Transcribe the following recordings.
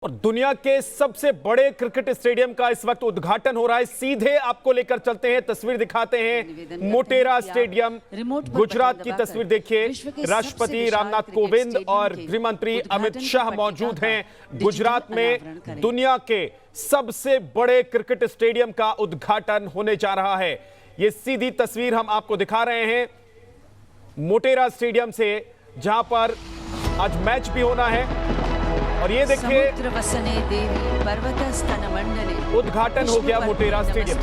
और दुनिया के सबसे बड़े क्रिकेट स्टेडियम का इस वक्त उद्घाटन हो रहा है। सीधे आपको लेकर चलते हैं, तस्वीर दिखाते हैं मोटेरा स्टेडियम, गुजरात की तस्वीर देखिए। राष्ट्रपति रामनाथ कोविंद और गृह मंत्री अमित शाह मौजूद हैं। गुजरात में दुनिया के सबसे बड़े क्रिकेट स्टेडियम का उद्घाटन होने जा रहा है। ये सीधी तस्वीर हम आपको दिखा रहे हैं मोटेरा स्टेडियम से, जहां पर आज मैच भी होना है। और ये देखिए उद्घाटन हो गया मोटेरा स्टेडियम।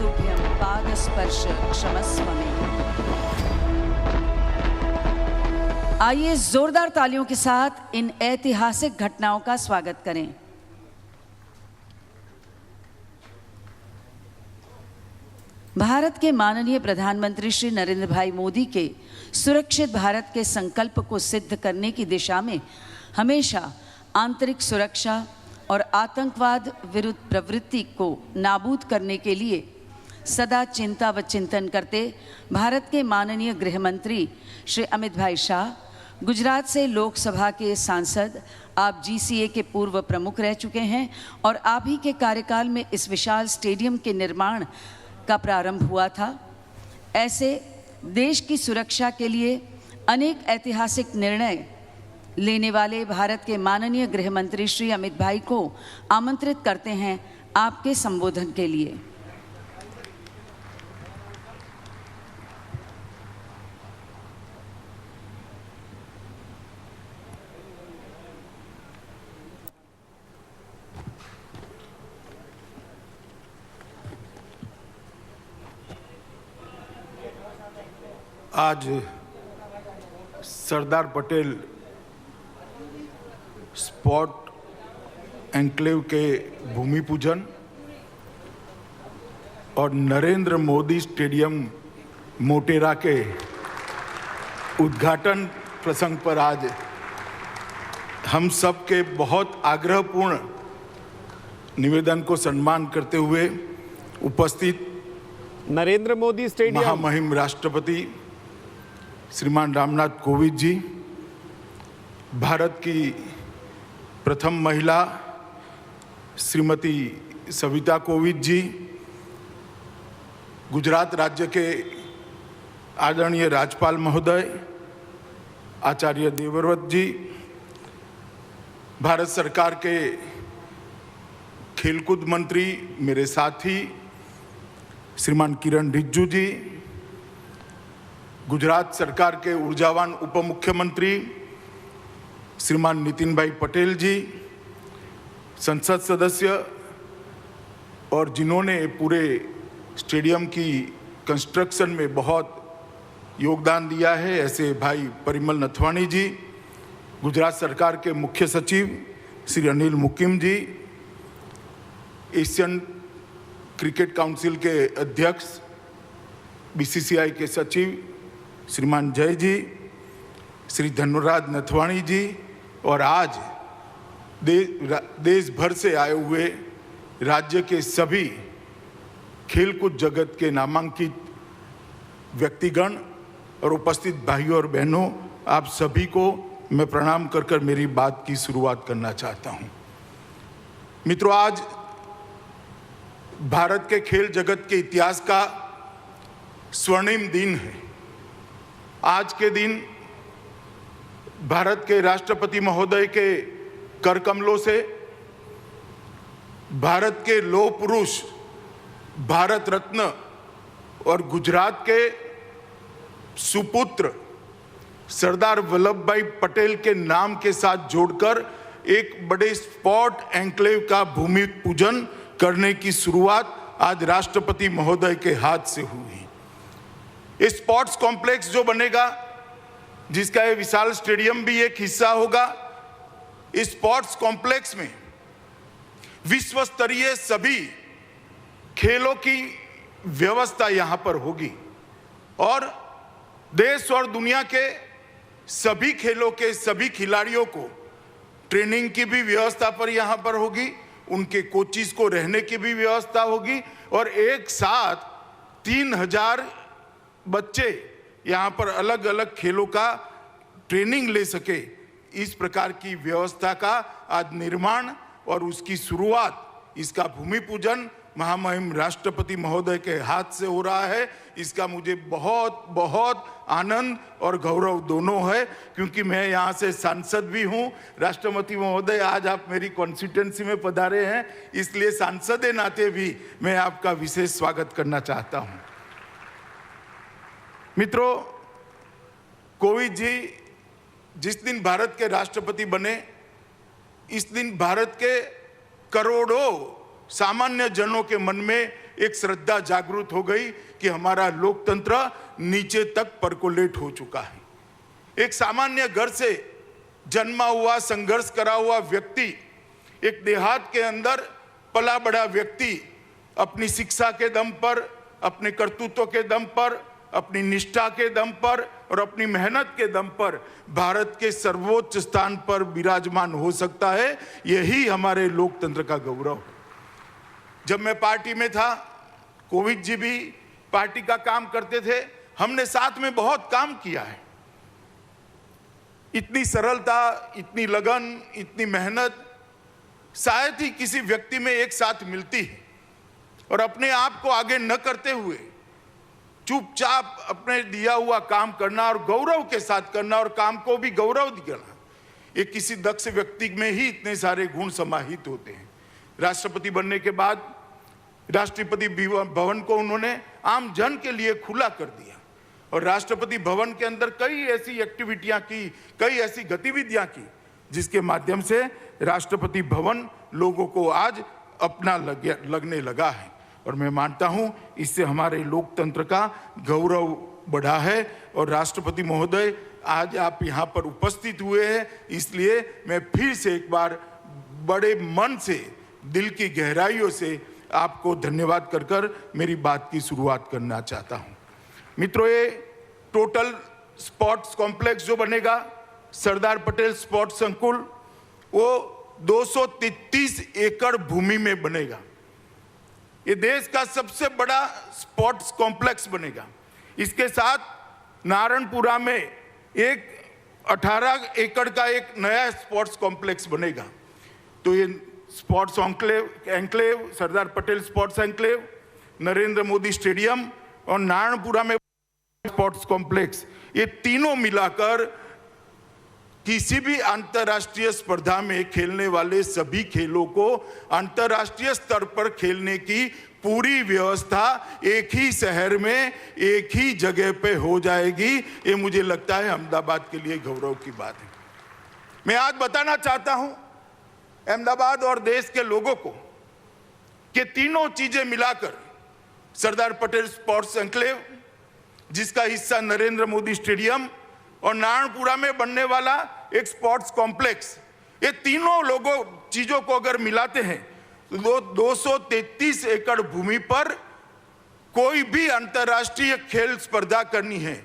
आइए जोरदार तालियों के साथ इन ऐतिहासिक घटनाओं का स्वागत करें। भारत के माननीय प्रधानमंत्री श्री नरेंद्र भाई मोदी के सुरक्षित भारत के संकल्प को सिद्ध करने की दिशा में हमेशा आंतरिक सुरक्षा और आतंकवाद विरुद्ध प्रवृत्ति को नाबूद करने के लिए सदा चिंता व चिंतन करते भारत के माननीय गृह मंत्री श्री अमित भाई शाह, गुजरात से लोकसभा के सांसद, आप GCA के पूर्व प्रमुख रह चुके हैं और आप ही के कार्यकाल में इस विशाल स्टेडियम के निर्माण का प्रारंभ हुआ था। ऐसे देश की सुरक्षा के लिए अनेक ऐतिहासिक निर्णय लेने वाले भारत के माननीय गृह मंत्री श्री अमित भाई को आमंत्रित करते हैं आपके संबोधन के लिए। आज सरदार पटेल स्पोर्ट एन्क्लेव के भूमि पूजन और नरेंद्र मोदी स्टेडियम मोटेरा के उद्घाटन प्रसंग पर आज हम सब के बहुत आग्रहपूर्ण निवेदन को सम्मान करते हुए उपस्थित नरेंद्र मोदी स्टेडियम महामहिम राष्ट्रपति श्रीमान रामनाथ कोविंद जी, भारत की प्रथम महिला श्रीमती सविता कोविंद जी, गुजरात राज्य के आदरणीय राज्यपाल महोदय आचार्य देवव्रत जी, भारत सरकार के खेलकूद मंत्री मेरे साथी श्रीमान किरण रिजिजू जी, गुजरात सरकार के ऊर्जावान उप मुख्यमंत्री श्रीमान नितिन भाई पटेल जी, संसद सदस्य और जिन्होंने पूरे स्टेडियम की कंस्ट्रक्शन में बहुत योगदान दिया है, ऐसे भाई परिमल नथवाणी जी, गुजरात सरकार के मुख्य सचिव श्री अनिल मुकिम जी, एशियन क्रिकेट काउंसिल के अध्यक्ष BCCI के सचिव श्रीमान जय जी, श्री धनुराज नथवाणी जी और आज देश भर से आए हुए राज्य के सभी खेलकूद जगत के नामांकित व्यक्तिगण और उपस्थित भाइयों और बहनों, आप सभी को मैं प्रणाम कर कर मेरी बात की शुरुआत करना चाहता हूं। मित्रों, आज भारत के खेल जगत के इतिहास का स्वर्णिम दिन है। आज के दिन भारत के राष्ट्रपति महोदय के कर कमलों से भारत के लौह पुरुष, भारत रत्न और गुजरात के सुपुत्र सरदार वल्लभ भाई पटेल के नाम के साथ जोड़कर एक बड़े स्पोर्ट एन्क्लेव का भूमि पूजन करने की शुरुआत आज राष्ट्रपति महोदय के हाथ से हुई। इस स्पोर्ट्स कॉम्प्लेक्स जो बनेगा, जिसका ये विशाल स्टेडियम भी एक हिस्सा होगा, इस स्पोर्ट्स कॉम्प्लेक्स में विश्व स्तरीय सभी खेलों की व्यवस्था यहां पर होगी और देश और दुनिया के सभी खेलों के सभी खिलाड़ियों को ट्रेनिंग की भी व्यवस्था पर यहां पर होगी, उनके कोचिज को रहने की भी व्यवस्था होगी और एक साथ 3000 बच्चे यहाँ पर अलग अलग खेलों का ट्रेनिंग ले सके, इस प्रकार की व्यवस्था का आज निर्माण और उसकी शुरुआत, इसका भूमि पूजन महामहिम राष्ट्रपति महोदय के हाथ से हो रहा है। इसका मुझे बहुत बहुत आनंद और गौरव दोनों है, क्योंकि मैं यहाँ से सांसद भी हूँ। राष्ट्रपति महोदय आज आप मेरी कॉन्स्टिट्यूएंसी में पधारे हैं, इसलिए सांसद के नाते भी मैं आपका विशेष स्वागत करना चाहता हूँ। मित्रों, कोविंद जी जिस दिन भारत के राष्ट्रपति बने, इस दिन भारत के करोड़ों सामान्य जनों के मन में एक श्रद्धा जागृत हो गई कि हमारा लोकतंत्र नीचे तक परकोलेट हो चुका है। एक सामान्य घर से जन्मा हुआ, संघर्ष करा हुआ व्यक्ति, एक देहात के अंदर पला बड़ा व्यक्ति अपनी शिक्षा के दम पर, अपने कर्तृत्व के दम पर, अपनी निष्ठा के दम पर और अपनी मेहनत के दम पर भारत के सर्वोच्च स्थान पर विराजमान हो सकता है। यही हमारे लोकतंत्र का गौरव है। जब मैं पार्टी में था, कोविंद जी भी पार्टी का काम करते थे, हमने साथ में बहुत काम किया है। इतनी सरलता, इतनी लगन, इतनी मेहनत शायद ही किसी व्यक्ति में एक साथ मिलती है। और अपने आप को आगे न करते हुए चुपचाप अपने दिया हुआ काम करना और गौरव के साथ करना और काम को भी गौरव देना, ये किसी दक्ष व्यक्ति में ही इतने सारे गुण समाहित होते हैं। राष्ट्रपति बनने के बाद राष्ट्रपति भवन को उन्होंने आम जन के लिए खुला कर दिया और राष्ट्रपति भवन के अंदर कई ऐसी एक्टिविटियां की, कई ऐसी गतिविधियां की, जिसके माध्यम से राष्ट्रपति भवन लोगों को आज अपना लगने लगा है। और मैं मानता हूं इससे हमारे लोकतंत्र का गौरव बढ़ा है। और राष्ट्रपति महोदय, आज आप यहां पर उपस्थित हुए हैं, इसलिए मैं फिर से एक बार बड़े मन से, दिल की गहराइयों से आपको धन्यवाद कर मेरी बात की शुरुआत करना चाहता हूं। मित्रों, ये टोटल स्पोर्ट्स कॉम्प्लेक्स जो बनेगा, सरदार पटेल स्पोर्ट्स संकुल, वो 233 एकड़ भूमि में बनेगा। ये देश का सबसे बड़ा स्पोर्ट्स कॉम्प्लेक्स बनेगा। इसके साथ नारायणपुरा में एक 18 एकड़ का एक नया स्पोर्ट्स कॉम्प्लेक्स बनेगा। तो ये sports enclave, Sardar Patel sports enclave, Narendra Modi stadium और नारायणपुरा में स्पोर्ट्स कॉम्प्लेक्स, ये तीनों मिलाकर किसी भी अंतर्राष्ट्रीय स्पर्धा में खेलने वाले सभी खेलों को अंतर्राष्ट्रीय स्तर पर खेलने की पूरी व्यवस्था एक ही शहर में, एक ही जगह पे हो जाएगी। ये मुझे लगता है अहमदाबाद के लिए गौरव की बात है। मैं आज बताना चाहता हूं अहमदाबाद और देश के लोगों को कि तीनों चीजें मिलाकर सरदार पटेल स्पोर्ट्स एन्क्लेव, जिसका हिस्सा नरेंद्र मोदी स्टेडियम और नारायणपुरा में बनने वाला एक स्पोर्ट्स कॉम्प्लेक्स, ये तीनों चीजों को अगर मिलाते हैं तो 233 एकड़ भूमि पर कोई भी अंतर्राष्ट्रीय खेल स्पर्धा करनी है,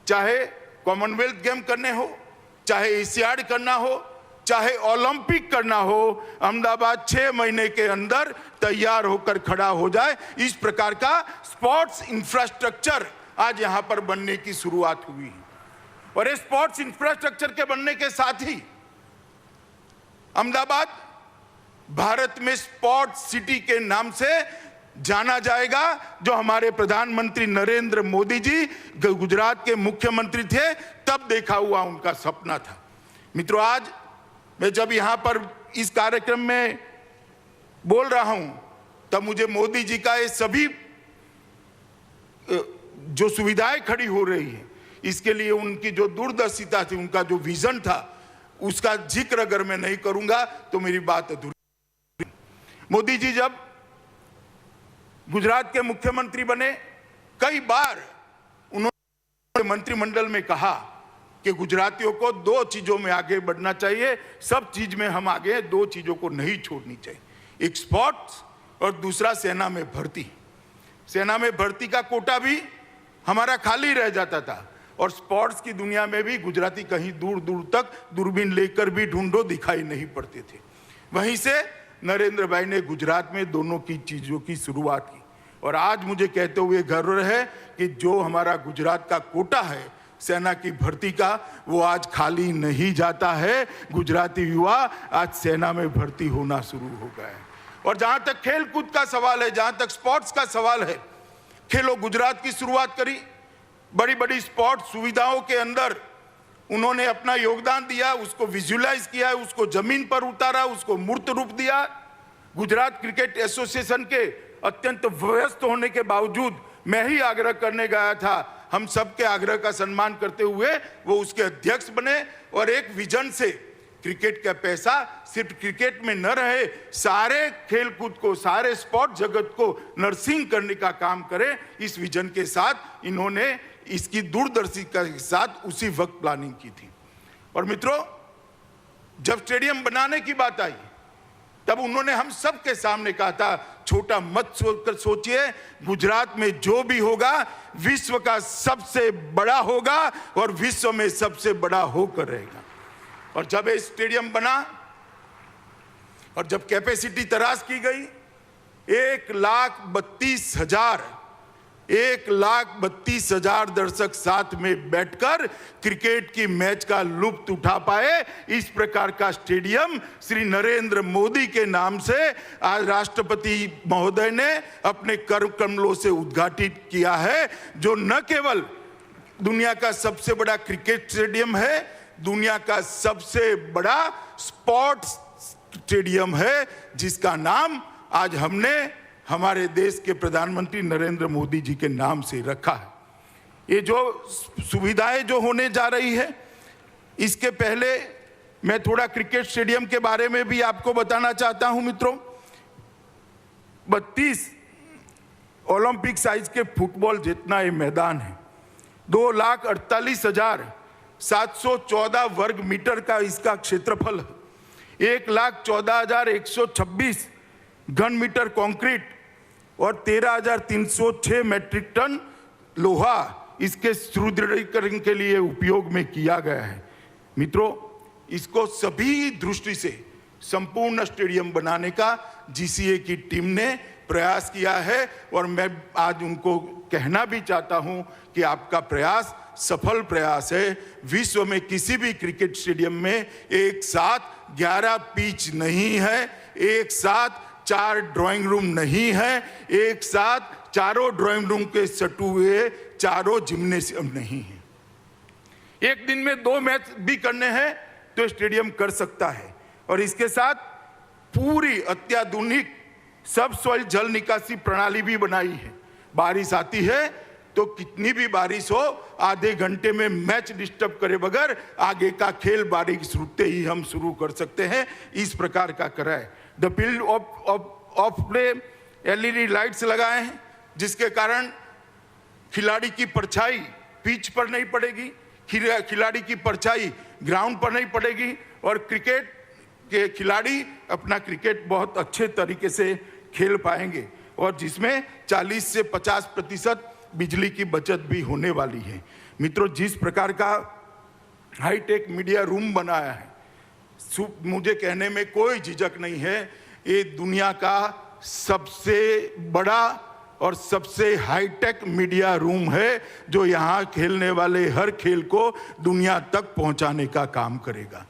चाहे कॉमनवेल्थ गेम करने हो, चाहे एशियाड करना हो, चाहे ओलंपिक करना हो, अहमदाबाद 6 महीने के अंदर तैयार होकर खड़ा हो जाए। इस प्रकार का स्पोर्ट्स इंफ्रास्ट्रक्चर आज यहां पर बनने की शुरुआत हुई है। और इस स्पोर्ट्स इंफ्रास्ट्रक्चर के बनने के साथ ही अहमदाबाद भारत में स्पोर्ट्स सिटी के नाम से जाना जाएगा, जो हमारे प्रधानमंत्री नरेंद्र मोदी जी गुजरात के मुख्यमंत्री थे तब देखा हुआ उनका सपना था। मित्रों, आज मैं जब यहां पर इस कार्यक्रम में बोल रहा हूं तब मुझे मोदी जी का ये सभी जो सुविधाएं खड़ी हो रही है, इसके लिए उनकी जो दूरदर्शिता थी, उनका जो विजन था, उसका जिक्र अगर मैं नहीं करूंगा तो मेरी बात अधूरी। मोदी जी जब गुजरात के मुख्यमंत्री बने, कई बार उन्होंने मंत्रिमंडल में कहा कि गुजरातियों को 2 चीजों में आगे बढ़ना चाहिए, सब चीज में हम आगे हैं, 2 चीजों को नहीं छोड़नी चाहिए, एक स्पोर्ट्स और दूसरा सेना में भर्ती। सेना में भर्ती का कोटा भी हमारा खाली रह जाता था और स्पोर्ट्स की दुनिया में भी गुजराती कहीं दूर दूर तक दूरबीन लेकर भी ढूंढो दिखाई नहीं पड़ते थे। वहीं से नरेंद्र भाई ने गुजरात में दोनों की चीजों की शुरुआत की और आज मुझे कहते हुए गर्व है कि जो हमारा गुजरात का कोटा है सेना की भर्ती का, वो आज खाली नहीं जाता है। गुजराती युवा आज सेना में भर्ती होना शुरू हो गया है। और जहां तक खेल कूद का सवाल है, जहां तक स्पोर्ट्स का सवाल है, खेलो गुजरात की शुरुआत करी, बड़ी बड़ी स्पोर्ट्स सुविधाओं के अंदर उन्होंने अपना योगदान दिया, उसको विजुअलाइज किया, उसको जमीन पर उतारा, उसको मूर्त रूप दिया। गुजरात क्रिकेट एसोसिएशन के अत्यंत व्यस्त होने के बावजूद मैं ही आग्रह करने गया था, हम सबके आग्रह का सम्मान करते हुए वो उसके अध्यक्ष बने और एक विजन से क्रिकेट का पैसा सिर्फ क्रिकेट में न रहे, सारे खेल कूद को, सारे स्पोर्ट जगत को नर्सिंग करने का काम करे। इस विजन के साथ इन्होंने इसकी दूरदर्शिता के साथ उसी वक्त प्लानिंग की थी। और मित्रों, जब स्टेडियम बनाने की बात आई तब उन्होंने हम सब के सामने कहा था, छोटा मत सोचिए, गुजरात में जो भी होगा विश्व का सबसे बड़ा होगा और विश्व में सबसे बड़ा होकर रहेगा। और जब ये स्टेडियम बना और जब कैपेसिटी तराश की गई, 1,32,000 दर्शक साथ में बैठकर क्रिकेट की मैच का लुत्फ उठा पाए, इस प्रकार का स्टेडियम श्री नरेंद्र मोदी के नाम से आज राष्ट्रपति महोदय ने अपने कर कमलों से उद्घाटित किया है, जो न केवल दुनिया का सबसे बड़ा क्रिकेट स्टेडियम है, दुनिया का सबसे बड़ा स्पोर्ट्स स्टेडियम है, जिसका नाम आज हमने हमारे देश के प्रधानमंत्री नरेंद्र मोदी जी के नाम से रखा है। ये जो सुविधाएं जो होने जा रही है, इसके पहले मैं थोड़ा क्रिकेट स्टेडियम के बारे में भी आपको बताना चाहता हूं मित्रों। 32 ओलंपिक साइज के फुटबॉल जितना ये मैदान है, 2,48,714 वर्ग मीटर का इसका क्षेत्रफल है, 1,14,126 घन मीटर कंक्रीट और 13,306 मैट्रिक टन लोहा इसके सुदृढ़ीकरण के लिए उपयोग में किया गया है। मित्रों, इसको सभी दृष्टि से संपूर्ण स्टेडियम बनाने का जीसीए की टीम ने प्रयास किया है और मैं आज उनको कहना भी चाहता हूं कि आपका प्रयास सफल प्रयास है। विश्व में किसी भी क्रिकेट स्टेडियम में एक साथ 11 पिच नहीं है, एक साथ 4 ड्राइंग रूम नहीं है, एक साथ चारों ड्राइंग रूम के सटू हुए चारों जिम्नेशियम नहीं है। एक दिन में 2 मैच भी करने हैं तो स्टेडियम कर सकता है। और इसके साथ पूरी अत्याधुनिक सब सॉइल जल निकासी प्रणाली भी बनाई है। बारिश आती है तो कितनी भी बारिश हो, आधे घंटे में मैच डिस्टर्ब करे बगैर आगे का खेल बारिश रुकते ही हम शुरू कर सकते हैं, इस प्रकार का करा है। The field of play LED lights लगाए हैं, जिसके कारण खिलाड़ी की परछाई पिच पर नहीं पड़ेगी, खिलाड़ी की परछाई ग्राउंड पर नहीं पड़ेगी और क्रिकेट के खिलाड़ी अपना क्रिकेट बहुत अच्छे तरीके से खेल पाएंगे और जिसमें 40 से 50% बिजली की बचत भी होने वाली है। मित्रों, जिस प्रकार का हाईटेक मीडिया रूम बनाया है, मुझे कहने में कोई झिझक नहीं है, ये दुनिया का सबसे बड़ा और सबसे हाईटेक मीडिया रूम है, जो यहाँ खेलने वाले हर खेल को दुनिया तक पहुँचाने का काम करेगा।